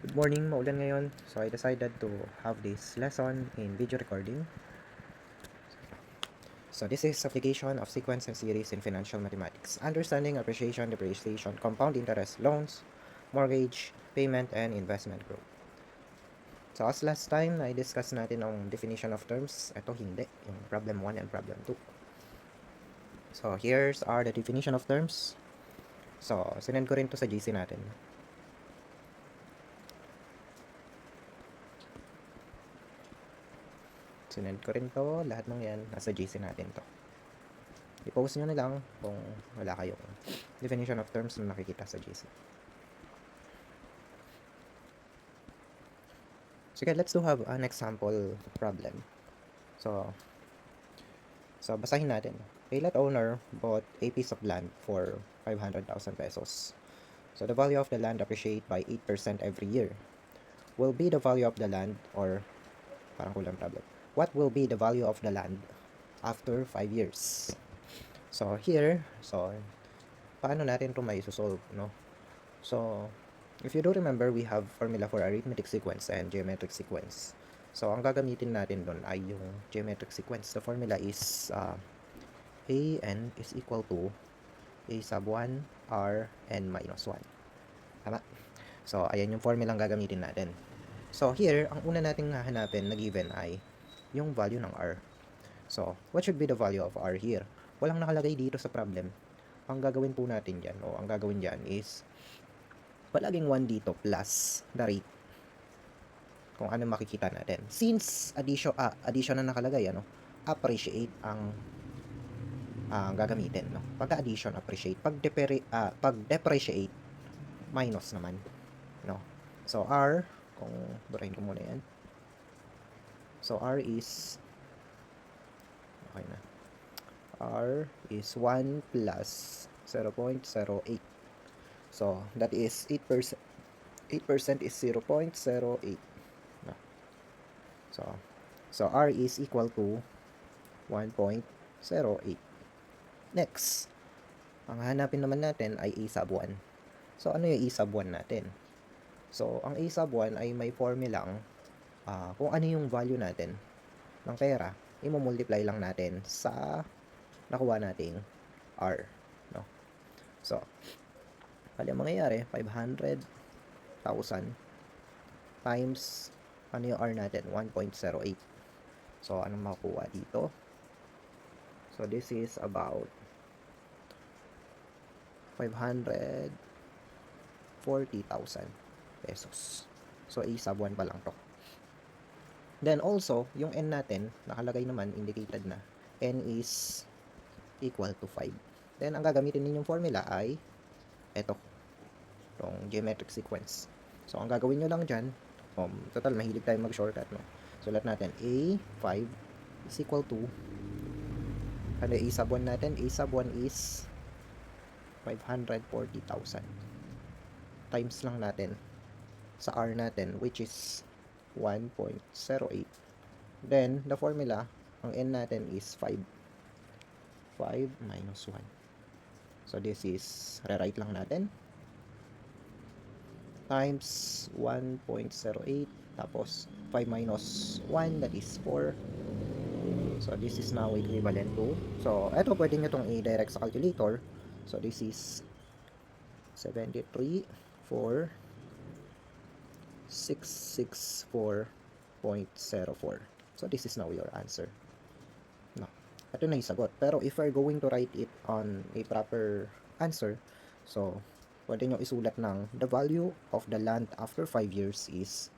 Good morning, maulan ngayon. So I decided to have this lesson in video recording. So this is application of sequence and series in financial mathematics. Understanding appreciation, depreciation, compound interest, loans, mortgage, payment, and investment growth. So as last time, na-discuss natin ang definition of terms. Ito hindi, yung problem 1 and problem 2. So here's are the definition of terms. So sinend ko rin to sa GC natin. Sinend ko rin to, lahat ng yan, nasa GC natin to. I-post nyo na lang kung wala kayong definition of terms na nakikita sa GC. Sige, let's do have an example problem. So basahin natin. A lot owner bought a piece of land for 500,000 pesos. So the value of the land appreciate by 8% every year. Will be the value of the land, or parang kulang problem. What will be the value of the land after 5 years? So here, paano natin ito may solve, no? So if you do remember, we have formula for arithmetic sequence and geometric sequence. So ang gagamitin natin doon ay yung geometric sequence. The formula is an is equal to a sub 1 r n minus 1. Tama? So ayan yung formula ang gagamitin natin. So here, ang una nating hahanapin na given ay yung value ng r. So what should be the value of r here? Walang nakalagay dito sa problem. Ang gagawin po natin dyan, o ang gagawin dyan is palaging 1 dito plus the rate. Kung ano makikita natin. Since addition na nakalagay, appreciate ang gagamitin, no? Pagka addition, appreciate. Pag depreciate, minus naman, no? So r, kung burahin ko muna yan. So r is okay na. R is 1 plus 0.08. So that is 8%. 8% is 0.08. No? So R is equal to 1.08. Next, ang hanapin naman natin ay A sub 1. So ano yung A sub 1 natin? So ang A sub 1 ay may formulang kung ano yung value natin ng pera, i-multiply lang natin sa nakuha nating R, no? So bali ang mangyayari, 500,000 times ano yung R natin, 1.08. So anong makukuha dito? So this is about 540,000 pesos. So A sub 1 pa lang to. Then also, yung N natin, nakalagay naman, indicated na, N is equal to 5. Then, ang gagamitin ninyong formula ay eto, itong geometric sequence. So, ang gagawin nyo lang dyan, total, mahilig tayo mag-shortcut, no? Sulat natin, A, 5 is equal to, ano A sub 1 natin? A sub 1 is 540,000. Times lang natin sa R natin, which is 1.08. Then, the formula, ang N natin is 5. 5 minus 1. So, this is, rewrite lang natin. Times 1.08. Tapos, 5 minus 1, that is 4. So, this is now equivalent to, so, eto, pwede nyo itong i-direct sa calculator. So, this is 73, 4, 664.04. So, this is now your answer. No. Ito na yung sagot. Pero if we're going to write it on a proper answer, so, pwede nyo isulat ng the value of the land after 5 years is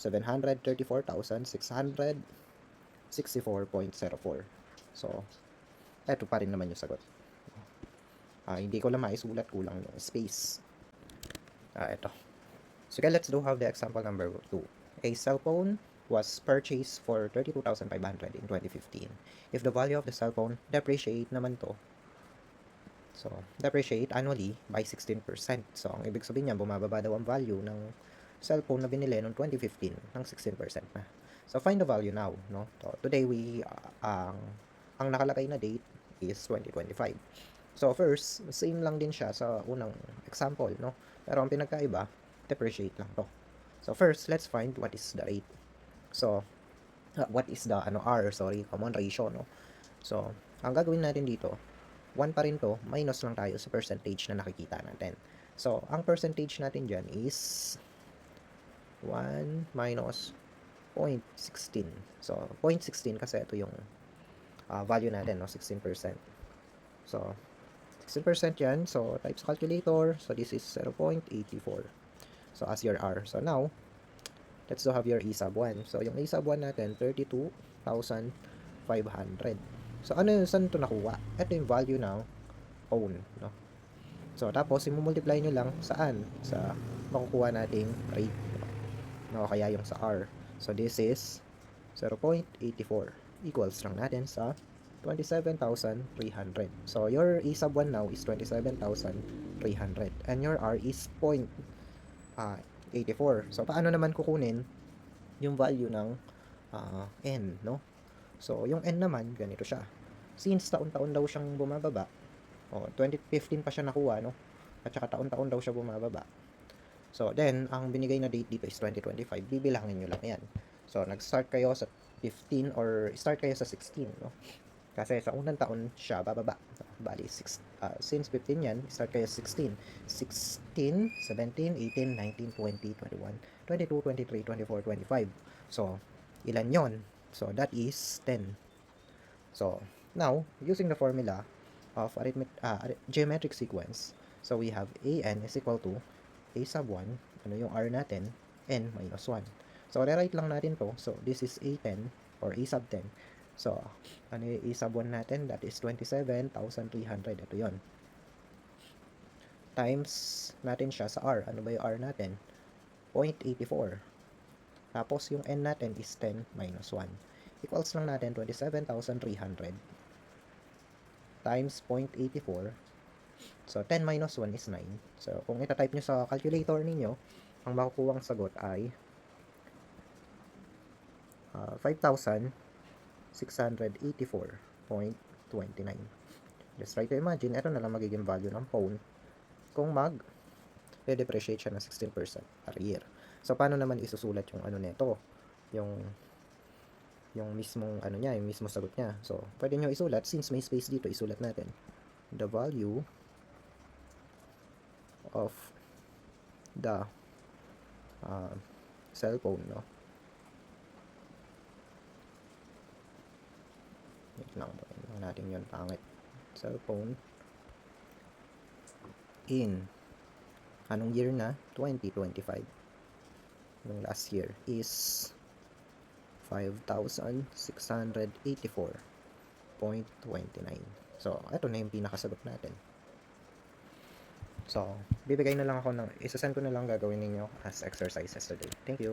734,664.04. So, eto pa rin naman yung sagot. Hindi ko lang maisulat, kulang yung space. Ito. So, okay, let's do have the example number 2. A cell phone was purchased for 32,500 in 2015. If the value of the cell phone depreciate naman to, so depreciate annually by 16%. So ang ibig sabihin niya, bumababa daw ang value ng cellphone na binili noong 2015 ng 16% na. So find the value now, no? So today we ang nakalagay na date is 2025. So first, same lang din siya sa unang example, no? Pero ang pinagkaiba, depreciate lang to. So first, let's find what is the rate. So, what is the common ratio, no? So, ang gagawin natin dito, 1 pa rin to, minus lang tayo sa percentage na nakikita natin. So, ang percentage natin dyan is 1 minus 0.16. So, 0.16 kasi ito yung value natin, no? 16%. So, 16% yan. So, type sa calculator. So, this is 0.84. So, as your R. So, now, let's have your E sub 1. So, yung E sub 1 natin, 32,500. So, saan ito nakuha? Ito yung value ng own, no? So, tapos, i-multiply nyo lang saan? Sa makukuha nating rate, no? Kaya yung sa R. So, this is 0.84. Equals lang natin sa 27,300. So, your E sub 1 now is 27,300. And your R is 0.84. So, paano naman kukunin yung value ng N, no? So, yung N naman, ganito siya. Since taon-taon daw siyang bumababa, 2015 pa siya nakuha, no? At saka taon-taon daw siya bumababa. So, then, ang binigay na date dito is 2025. Bibilangin nyo lang yan. So, nag-start kayo sa 15 or start kayo sa 16, no? Kasi sa unang taon siya bababa. Bali, since 15 yan, start kayo sa 16. 16, 17, 18, 19, 20, 21, 22, 23, 24, 25. So, ilan yon? So, that is 10. So, now, using the formula of geometric sequence, so we have an is equal to a sub 1, ano yung r natin, n minus 1. So, rewrite lang natin to. So, this is a10 or a sub 10. So, ano yung a sub 1 natin? That is 27,300. Ito yon. Times natin siya sa r. Ano ba yung r natin? 0.84. Tapos, yung n natin is 10 minus 1. Equals lang natin 27,300 times 0.84. So, 10 minus 1 is 9. So, kung itatype nyo sa calculator ninyo, ang makukuha ang sagot ay 5,684.29. Just try to imagine, ito na lang magiging value ng phone kung depreciate siya ng 16% per year. So, paano naman isusulat yung ano nito? Yung mismong ano niya, yung mismong sagot niya. So, pwede nyo isulat, since may space dito, isulat natin the value of the cellphone, no? Wait lang natin yun, pangit. Cellphone in anong year na? 2025. Yung last year is 5,684.29. So, ito na yung pinakasagot natin. So, bibigay na lang ako ng, isasend ko na lang gagawin ninyo as exercises today. Thank you.